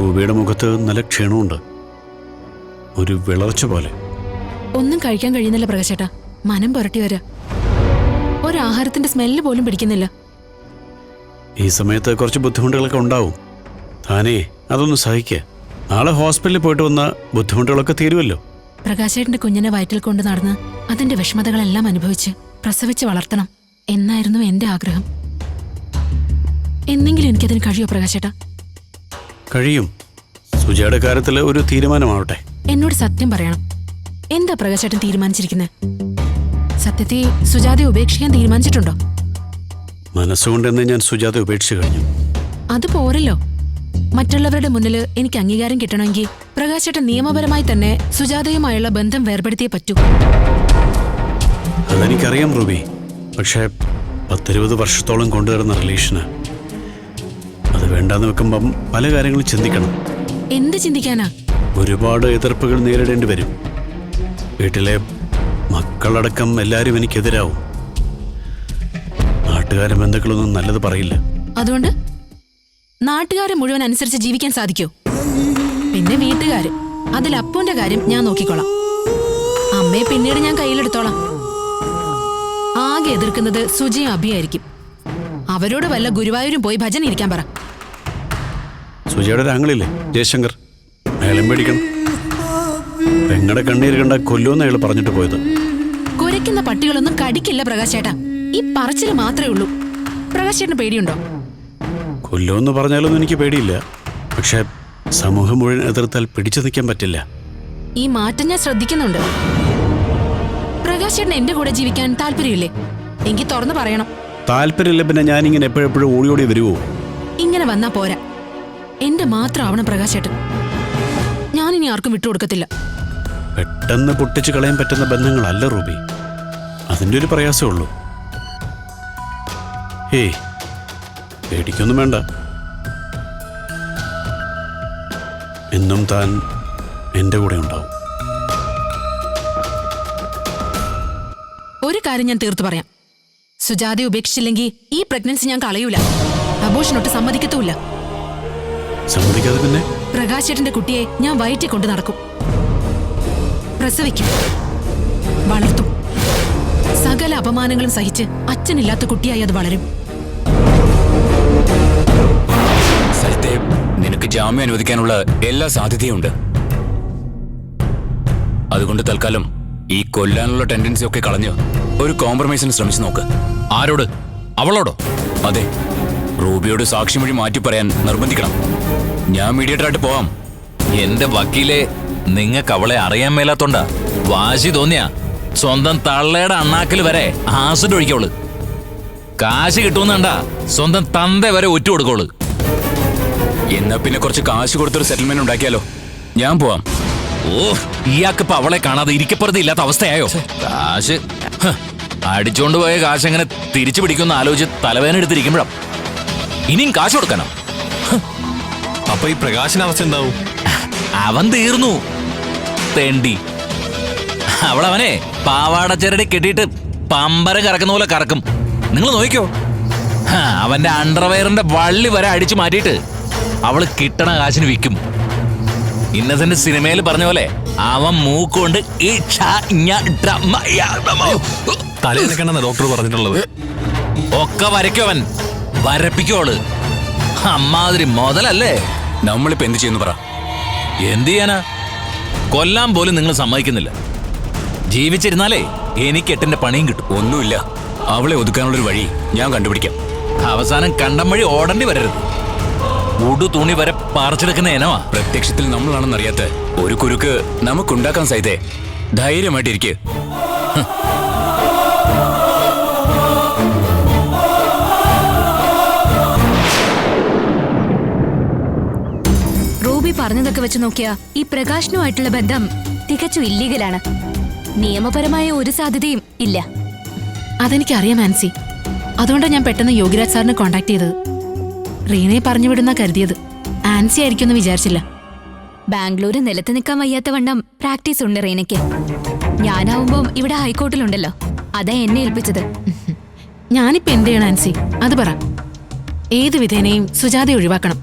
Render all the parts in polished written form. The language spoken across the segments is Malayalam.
റൂബിയുടെ മുഖത്ത് നല്ല ക്ഷീണമുണ്ട്, ഒരു വിളർച്ച പോലെ. ഒന്നും കഴിക്കാൻ കഴിയുന്നില്ല പ്രകാശേട്ടാ, മനം പുരട്ടി വരാ. ഒരാഹാരത്തിന്റെ സ്മെല്ല് പോലും പിടിക്കുന്നില്ല. ഈ സമയത്ത് കുറച്ച് ബുദ്ധിമുട്ടുകളൊക്കെ ഉണ്ടാവും. താനേ അതൊന്ന് സഹിക്കുക. നാളെ ഹോസ്പിറ്റലിൽ പോയിട്ട് വന്ന ബുദ്ധിമുട്ടുകളൊക്കെ തീരുമല്ലോ. പ്രകാശേട്ടന്റെ കുഞ്ഞിനെ വയറ്റിൽ കൊണ്ട് നടന്ന് അതിന്റെ വിഷമതകളെല്ലാം അനുഭവിച്ച് പ്രസവിച്ച് വളർത്തണം എന്നായിരുന്നു എന്റെ ആഗ്രഹം. എന്നെങ്കിലും എനിക്കതിന് കഴിയോ പ്രകാശേട്ടാ? കഴിയും. സുജയുടെ കാര്യത്തിൽ ഒരു തീരുമാനമാവട്ടെ. എന്നോട് സത്യം പറയണം, എന്താ പ്രകാശേട്ടൻ തീരുമാനിച്ചിരിക്കുന്നത്? സത്യത്തെ സുജാതയെ ഉപേക്ഷിക്കാൻ തീരുമാനിച്ചിട്ടുണ്ടോ? മനസ്സുകൊണ്ടെന്ന് ഞാൻ സുജാത ഉപേക്ഷിച്ചു കഴിഞ്ഞു. അത് പോരല്ലോ. മറ്റുള്ളവരുടെ മുന്നിൽ എനിക്ക് അംഗീകാരം കിട്ടണമെങ്കിൽ പ്രകാശേട്ടൻ നിയമപരമായി തന്നെ സുജാതയുമായുള്ള ബന്ധം വേർപെടുത്തിയേ പറ്റൂ. അതെനിക്കറിയാം റൂബി. പക്ഷേ 10-20 വർഷത്തോളം കൊണ്ടുവരുന്ന റിലേഷന് അത് വേണ്ടാന്ന് വെക്കുമ്പം പല കാര്യങ്ങളും ചിന്തിക്കണം. എന്ത് ചിന്തിക്കാനാ? ഒരുപാട് എതിർപ്പുകൾ നേരിടേണ്ടി വരും. വീട്ടിലെ മക്കളടക്കം എല്ലാവരും എനിക്കെതിരാവും. നാട്ടുകാരും ബന്ധുക്കളൊന്നും നല്ലത് പറയില്ല. അതുകൊണ്ട് നാട്ടുകാരെ മുഴുവൻ അനുസരിച്ച് ജീവിക്കാൻ സാധിക്കോ? പിന്നെ വീട്ടുകാര്, അതിൽ അപ്പൂന്റെ കാര്യം ഞാൻ നോക്കിക്കോളാം. അമ്മയെ പിന്നീട് ഞാൻ കയ്യിലെടുത്തോളാം. ആകെ എതിർക്കുന്നത് സുജയും അഭിയായിരിക്കും. അവരോട് വല്ല ഗുരുവായൂരും പോയി ഭജന ഇരിക്കാൻ പറ. സുജയുടെ ഒരു ആങ്ങളില്ലേ, ജയശങ്കർ, അയാളെയും പേടിക്കണം. പെങ്ങടെ കണ്ണീര് കണ്ട കൊല്ലുമെന്ന് അയാൾ പറഞ്ഞിട്ട് പോയത്. കുരയ്ക്കുന്ന പട്ടികളൊന്നും കടിക്കില്ല പ്രകാശേട്ടാ. ഈ പറച്ചില് മാത്രമേ ഉള്ളൂ. പ്രകാശേട്ടന് പേടിയുണ്ടോ? കൊല്ലുമെന്ന് പറഞ്ഞാലൊന്നും എനിക്ക് പേടിയില്ല. പക്ഷെ സമൂഹം മുഴുവൻ എതിർത്താൽ പിടിച്ചു നിൽക്കാൻ പറ്റില്ല. ഈ മാറ്റം ഞാൻ ശ്രദ്ധിക്കുന്നുണ്ട്. പ്രകാശേട്ടന് എന്റെ കൂടെ ജീവിക്കാൻ താല്പര്യമില്ലേ? എങ്കിൽ തുറന്നു പറയണം. താല്പര്യമില്ല പിന്നെ ഞാനിങ്ങനെ എപ്പോഴെപ്പോഴും ഓടി വരുവോ? ഇങ്ങനെ വന്നാ പോരാ. എന്റെ മാത്രം ആവണം പ്രകാശേട്ടൻ. ഞാനിനി ആർക്കും വിട്ടുകൊടുക്കത്തില്ല. പെട്ടെന്ന് പൊട്ടിച്ചു കളയാൻ പറ്റുന്ന ബന്ധങ്ങളല്ല റൂബി. അതിൻ്റെ ഒരു പ്രയാസമേ ഉള്ളൂ. ഹേയ്, പേടിക്കൊന്നും വേണ്ട. എന്നും താൻ എൻ്റെ കൂടെ ഉണ്ടാവും. ഒരു കാര്യം ഞാൻ തീർത്തു പറയാം. സുജാതയെ ഉപേക്ഷിച്ചില്ലെങ്കിൽ ഈ പ്രഗ്നൻസി ഞാൻ കളയൂല. അബോഷനൊട്ട് സമ്മതിക്കത്തുമില്ല. സമ്മതിക്കാതെ പിന്നെ? പ്രകാശേട്ടന്റെ കുട്ടിയെ ഞാൻ വയറ്റി കൊണ്ട് നടക്കും, പ്രസവിക്കും, വളർത്തും. സകല അപമാനങ്ങളും സഹിച്ച് അച്ഛനില്ലാത്ത കുട്ടിയായി അത് വളരും. നിനക്ക് ജാമ്യം അനുവദിക്കാനുള്ള എല്ലാ സാധ്യതയുണ്ട്. അതുകൊണ്ട് തൽക്കാലം ഈ കൊല്ലാനുള്ള ടെൻഡൻസി ഒക്കെ കളഞ്ഞ് ഒരു കോംപ്രമൈസിന് ശ്രമിച്ചു നോക്ക്. ആരോട്? അവളോടോ? അതെ, റൂബിയോട് സാക്ഷിമൊഴി മാറ്റി പറയാൻ നിർബന്ധിക്കണം. ഞാൻ മീഡിയേറ്ററായിട്ട് പോവാം. എന്റെ വക്കീലെ, നിങ്ങക്ക് അവളെ അറിയാൻ മേലാത്തോണ്ടാ. വാശി തോന്നിയാ സ്വന്തം തള്ളയുടെ അണ്ണാക്കിൽ വരെ ആസിഡ് ഒഴിക്കവള്. കാശ് കിട്ടുമെന്നുണ്ടാ സ്വന്തം തന്ത വരെ ഒറ്റ കൊടുക്കോള്. എന്നാ പിന്നെ കുറച്ച് കാശ് കൊടുത്തൊരു സെറ്റിൽമെന്റ് ഉണ്ടാക്കിയാലോ? ഞാൻ പോവാം. ഓ, ഇയാൾക്കിപ്പോ അവളെ കാണാതെ ഇരിക്കപ്പുറത്ത് ഇല്ലാത്ത അവസ്ഥയായോ? കാശ് അടിച്ചോണ്ട് പോയ കാശ് എങ്ങനെ തിരിച്ചു പിടിക്കുമെന്ന് ആലോചിച്ച് തലവേദന എടുത്തിരിക്കുമ്പോഴാ ഇനിയും കാശ് കൊടുക്കണം. അപ്പൊ ഈ പ്രകാശിന്റെ അവസ്ഥ എന്താവും? അവൻ തീർന്നു, തെണ്ടി. അവളവനെ പാവാടച്ചരടി കെട്ടിയിട്ട് പമ്പരം കറക്കുന്ന പോലെ കറക്കും. നിങ്ങൾ നോക്കിക്കോ. അവന്റെ അണ്ടർവെയറിന്റെ വള്ളി വരെ അടിച്ചു മാറ്റിയിട്ട് അവള് കിട്ടണ കാശിന് വിൽക്കും. ഇന്നസെന്റ് സിനിമയിൽ പറഞ്ഞ പോലെ അവൻ മൂക്കുകൊണ്ട് തലയിലക്കണ്ടെന്ന ഡോക്ടർ പറഞ്ഞിട്ടുള്ളത്. ഒക്കെ വരയ്ക്കവൻ, വരപ്പിക്കോള്. അമ്മാതിരി മുതലല്ലേ. നമ്മളിപ്പോ എന്ത് ചെയ്യുന്നു പറ? എന്ത് ചെയ്യാനാ? കൊല്ലാൻ പോലും നിങ്ങൾ സമ്മതിക്കുന്നില്ല. ജീവിച്ചിരുന്നാലേ എനിക്ക് 8ന്റെ പണിയും കിട്ടും. ഒന്നുമില്ല, അവളെ ഒതുക്കാനുള്ളൊരു വഴി ഞാൻ കണ്ടുപിടിക്കാം. അവസാനം കണ്ടം വഴി ഓടേണ്ടി വരരുത്. ഉടു തുണി വരെ പറിച്ചെടുക്കുന്ന ഇനമാ. പ്രത്യക്ഷത്തിൽ നമ്മളാണെന്നറിയാത്ത ഒരു കുരുക്ക് നമുക്കുണ്ടാക്കാൻ സൈതേ. ധൈര്യമായിട്ടിരിക്കെ. റൂബി പറഞ്ഞതൊക്കെ വെച്ച് നോക്കിയാ ഈ പ്രകാശനുമായിട്ടുള്ള ബന്ധം തികച്ചും ഇല്ലീഗലാണ്. നിയമപരമായ ഒരു സാധ്യതയും ഇല്ല. അതെനിക്കറിയാം ആൻസി. അതുകൊണ്ടാണ് ഞാൻ പെട്ടെന്ന് യോഗിരാജ് സാറിനെ കോണ്ടാക്ട് ചെയ്തത്. റീനയെ പറഞ്ഞു വിടുന്ന കരുതിയത്. ആൻസി ആയിരിക്കുമെന്ന് വിചാരിച്ചില്ല. ബാംഗ്ലൂര് നിലത്ത് നിൽക്കാൻ വയ്യാത്ത വണ്ണം പ്രാക്ടീസ് ഉണ്ട് റീനയ്ക്ക്. ഞാനാവുമ്പം ഇവിടെ ഹൈക്കോർട്ടിലുണ്ടല്ലോ, അതാ എന്നെ ഏൽപ്പിച്ചത്. ഞാനിപ്പോ എന്ത് ചെയ്യണം ആൻസി? അത് പറ. ഏത് വിധേനയും സുജാതയെ ഒഴിവാക്കണം.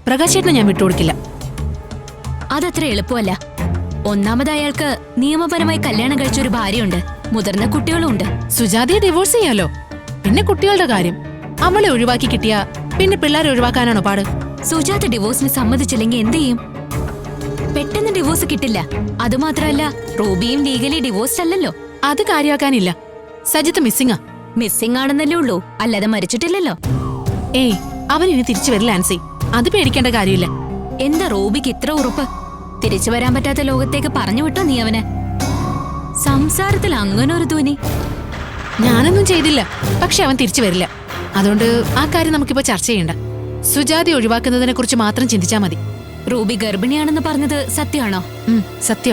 പ്രകാശേട്ടനെ ഞാൻ വിട്ടുകൊടുക്കില്ല. അതത്ര എളുപ്പമല്ല. ഒന്നാമത് അയാൾക്ക് നിയമപരമായി കല്യാണം കഴിച്ച ഒരു ഭാര്യയുണ്ട്, മുതിർന്ന കുട്ടികളും ഉണ്ട്. സുജാതയെ ഡിവോഴ്സ് ചെയ്യാലോ. പിന്നെ കുട്ടികളുടെ കാര്യം അവളെ ഒഴിവാക്കി കിട്ടിയാ പിന്നെ പിള്ളേരെ ഒഴിവാക്കാനാണോ പാട്? സുജാത ഡിവോഴ്സിന് സമ്മതിച്ചില്ലെങ്കിൽ എന്ത് ചെയ്യും? പെട്ടെന്ന് ഡിവോഴ്സ് കിട്ടില്ല. അതുമാത്രമല്ല, റൂബിയും ലീഗലി ഡിവോഴ്സ്ഡ് അല്ലല്ലോ. അത് കാര്യമാക്കാനില്ല. സജിത്ത് മിസ്സിംഗാ. മിസ്സിംഗ് ആണെന്നല്ലേ ഉള്ളൂ, അല്ലാതെ മരിച്ചിട്ടില്ലല്ലോ. ഏയ്, അവൻ ഇനി തിരിച്ചു വരില്ല ആൻസി. അത് പേടിക്കേണ്ട കാര്യമില്ല. എന്താ റൂബിക്ക് ഇത്ര ഉറപ്പ്? തിരിച്ചു വരാൻ പറ്റാത്ത ലോകത്തേക്ക് പറഞ്ഞു വിട്ടോ നീ അവനെ? സംസാരത്തിൽ അങ്ങനെ ഒരു ധ്വനി. ഞാനൊന്നും ചെയ്തില്ല, പക്ഷെ അവൻ തിരിച്ചു വരില്ല. അതുകൊണ്ട് ആ കാര്യം നമുക്കിപ്പോ ചർച്ച ചെയ്യണ്ട. സുജാതി ഒഴിവാക്കുന്നതിനെ കുറിച്ച് മാത്രം ചിന്തിച്ചാ മതി. റൂബി ഗർഭിണിയാണെന്ന് പറഞ്ഞത് സത്യമാണോ? സത്യ.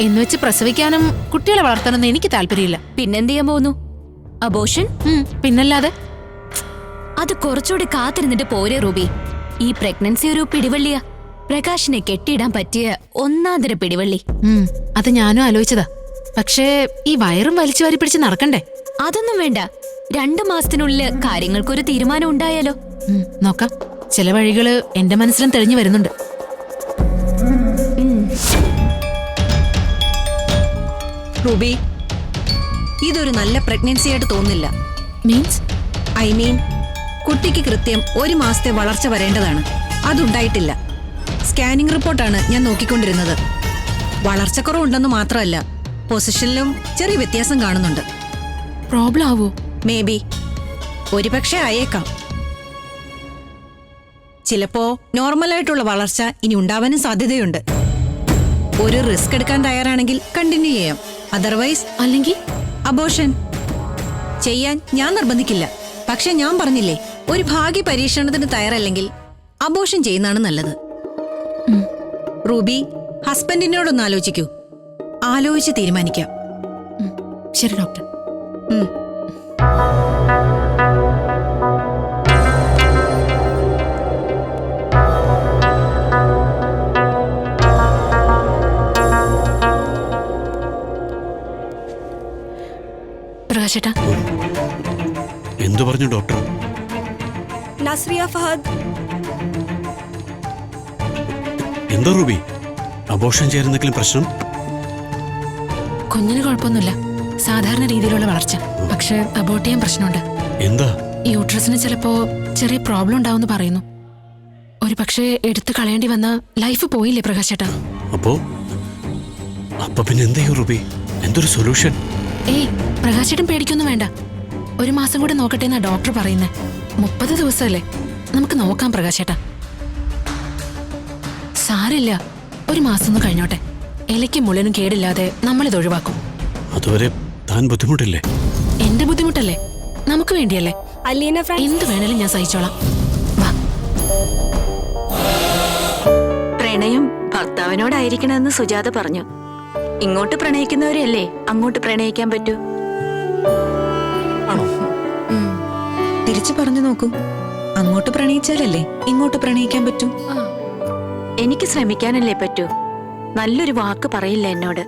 എന്നുവെച്ച് പ്രസവിക്കാനും കുട്ടികളെ വളർത്താനൊന്നും എനിക്ക് താല്പര്യമില്ല. പിന്നെന്ത് ചെയ്യാൻ പോകുന്നു? അബോഷൻ? പിന്നല്ലാതെ. അത് കുറച്ചുകൂടി കാത്തിരുന്നിട്ട് പോരെ റൂബി. ഈ പ്രഗ്നൻസി ഒരു പിടിവള്ളിയാ. പ്രകാശിനെ കെട്ടിയിടാൻ പറ്റിയ ഒന്നാന്തര പിടിവള്ളി. അത് ഞാനും ആലോചിച്ചതാ. പക്ഷേ ഈ വയറും വലിച്ചു വാരി പിടിച്ച് നടക്കണ്ടേ? അതൊന്നും വേണ്ട. 2 മാസത്തിനുള്ളിൽ കാര്യങ്ങൾക്കൊരു തീരുമാനം ഉണ്ടായാലോ? നോക്കാം. ചില വഴികള് എന്റെ മനസ്സിലും തെളിഞ്ഞു വരുന്നുണ്ട്. റൂബി, ഇതൊരു നല്ല പ്രഗ്നൻസി ആയിട്ട് തോന്നില്ല. മീൻസ്? ഐ മീൻ, കുട്ടിക്ക് കൃത്യം 1 മാസത്തെ വളർച്ച വരേണ്ടതാണ്. അതുണ്ടായിട്ടില്ല. സ്കാനിംഗ് റിപ്പോർട്ടാണ് ഞാൻ നോക്കിക്കൊണ്ടിരുന്നത്. വളർച്ചക്കുറവുണ്ടെന്ന് മാത്രമല്ല, പൊസിഷനിലും ചെറിയ വ്യത്യാസം കാണുന്നുണ്ട്. പ്രോബ്ലം ആവോ? May be. ഒരുപക്ഷെ ആയേക്കാം. ചിലപ്പോ നോർമലായിട്ടുള്ള വളർച്ച ഇനി ഉണ്ടാവാനും സാധ്യതയുണ്ട്. ഒരു റിസ്ക് എടുക്കാൻ തയ്യാറാണെങ്കിൽ കണ്ടിന്യൂ ചെയ്യാം. അതർവൈസ് അല്ലെങ്കിൽ അബോഷൻ ചെയ്യാൻ ഞാൻ നിർബന്ധിക്കില്ല. പക്ഷെ ഞാൻ പറഞ്ഞില്ലേ, ഒരു ഭാഗ്യ പരീക്ഷണത്തിന് തയ്യാറല്ലെങ്കിൽ അബോഷൻ ചെയ്യുന്നതാണ് നല്ലത്. റൂബി, ഹസ്ബൻഡിനോടൊന്ന് ആലോചിക്കൂ. ആലോചിച്ച് തീരുമാനിക്കാം. ശരി ഡോക്ടർ. പ്രകാശേട്ടാ, എന്തു പറഞ്ഞു ഡോക്ടർ? നസ്രിയ ഫഹദ്. എന്താ റൂബി, അബോർഷൻ ചെയ്യുന്നെങ്കിലും പ്രശ്നം? കുഞ്ഞിന് കുഴപ്പമൊന്നുമില്ല. സാധാരണ രീതിയിലുള്ള വളർച്ച. പക്ഷെ അബോർട്ട് ചെയ്യാൻ പ്രശ്നമുണ്ട്. എന്താ? യൂട്രസിന് ചിലപ്പോ ചെറിയ പ്രോബ്ലം ഉണ്ടാവുമെന്ന് പറയുന്നു. ഒരു പക്ഷേ എടുത്തു കളയേണ്ടി വന്ന ലൈഫ് പോയില്ലേ പ്രകാശേട്ടാ? അപ്പൊ പിന്നെ എന്ത് ചെയ്യും റൂബി? എന്തൊരു സൊല്യൂഷൻ? ഏയ്, പ്രകാശേട്ടൻ പേടിക്കൊന്നും വേണ്ട. 1 മാസം കൂടെ നോക്കട്ടെ എന്നാ ഡോക്ടർ പറയുന്നേ. 30 ദിവസമല്ലേ, നമുക്ക് നോക്കാം പ്രകാശേട്ടാ. സാരില്ല, 1 മാസം ഒന്ന് കഴിഞ്ഞോട്ടെ. ഇലയ്ക്കും മുള്ളിനും കേടില്ലാതെ നമ്മളിത് ഒഴിവാക്കും. അതുവരെ താൻ ബുദ്ധിമുട്ടില്ലേ? എന്റെ ബുദ്ധിമുട്ടല്ലേ, നമുക്ക് വേണ്ടിയല്ലേ. എന്ത് വേണേലും ഞാൻ സഹിച്ചോളാം. വാ. പ്രണയം ഭർത്താവിനോടായിരിക്കണമെന്ന് സുജാത പറഞ്ഞു. ഇങ്ങോട്ട് പ്രണയിക്കുന്നവരെയല്ലേ അങ്ങോട്ട് പ്രണയിക്കാൻ പറ്റൂ. തിരിച്ചു പറഞ്ഞു നോക്കൂ. അങ്ങോട്ട് പ്രണയിച്ചാലല്ലേ ഇങ്ങോട്ട് പ്രണയിക്കാൻ പറ്റൂ. എനിക്ക് ശ്രമിക്കാനല്ലേ പറ്റൂ. നല്ലൊരു വാക്ക് പറയില്ല എന്നോട്.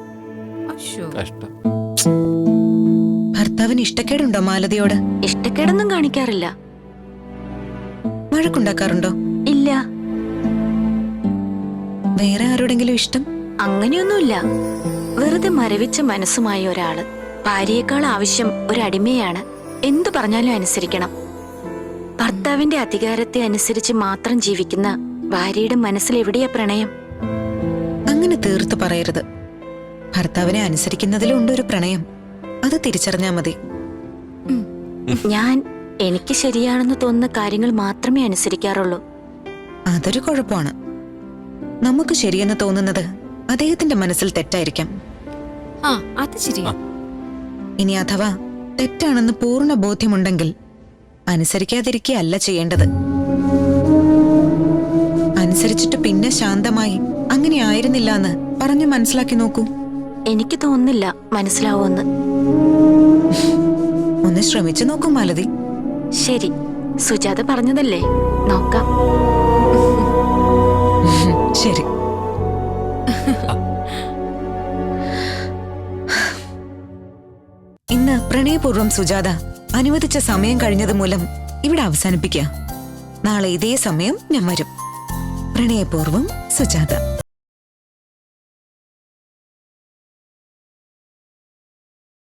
ഭർത്താവിന് ഇഷ്ടക്കേടുണ്ടോ മാലതിയോട്? ഇഷ്ടക്കേടൊന്നും കാണിക്കാറില്ല. വഴക്കുണ്ടാക്കാറുണ്ടോ? ഇല്ല. വേറെ ആരോടെങ്കിലും ഇഷ്ടം? അങ്ങനെയൊന്നുമില്ല. വെറുതെ മരവിച്ച മനസ്സുമായ ഒരാള്. ഭാര്യയേക്കാൾ ആവശ്യം ഒരടിമയാണ്. എന്തു പറഞ്ഞാലും അനുസരിക്കണം. ഭർത്താവിന്റെ അധികാരത്തെ അനുസരിച്ച് മാത്രം ജീവിക്കുന്ന ഭാര്യയുടെ മനസ്സിൽ എവിടെയാ പ്രണയം? അങ്ങനെ തീർത്തു പറയരുത്. ഭർത്താവിനെ അനുസരിക്കുന്നതിലും ഉണ്ട് ഒരു പ്രണയം. അത് തിരിച്ചറിഞ്ഞാ മതി. ഞാൻ എനിക്ക് ശരിയാണെന്ന് തോന്നുന്ന കാര്യങ്ങൾ മാത്രമേ അനുസരിക്കാറുള്ളൂ. അതൊരു കുഴപ്പമാണ്. നമുക്ക് ശരിയെന്ന് തോന്നുന്നത് അദ്ദേഹത്തിന്റെ മനസ്സിൽ തെറ്റായിരിക്കാം. അത് ശരിയാ. ഇനി അഥവാ തെറ്റാണെന്ന് പൂർണ്ണ ബോധ്യമുണ്ടെങ്കിൽ അനുസരിക്കാതിരിക്കുകയല്ല ചെയ്യേണ്ടത്. അനുസരിച്ചിട്ട് പിന്നെ ശാന്തമായി അങ്ങനെ ആയിരുന്നില്ല എന്ന് പറഞ്ഞു മനസ്സിലാക്കി നോക്കൂ. എനിക്ക് തോന്നുന്നില്ല മനസ്സിലാവുമെന്ന്. ഒന്ന് ശ്രമിച്ചു നോക്കൂ മാലതി. ശരി, സുജാത പറഞ്ഞതല്ലേ, നോക്കാം. ശരി. ഇന്ന് പ്രണയപൂർവ്വം സുജാത അനുവദിച്ച സമയം കഴിഞ്ഞത് മൂലം ഇവിടെ അവസാനിപ്പിക്കുക. നാളെ ഇതേ സമയം ഞാൻ വരും. പ്രണയപൂർവ്വം സുജാത.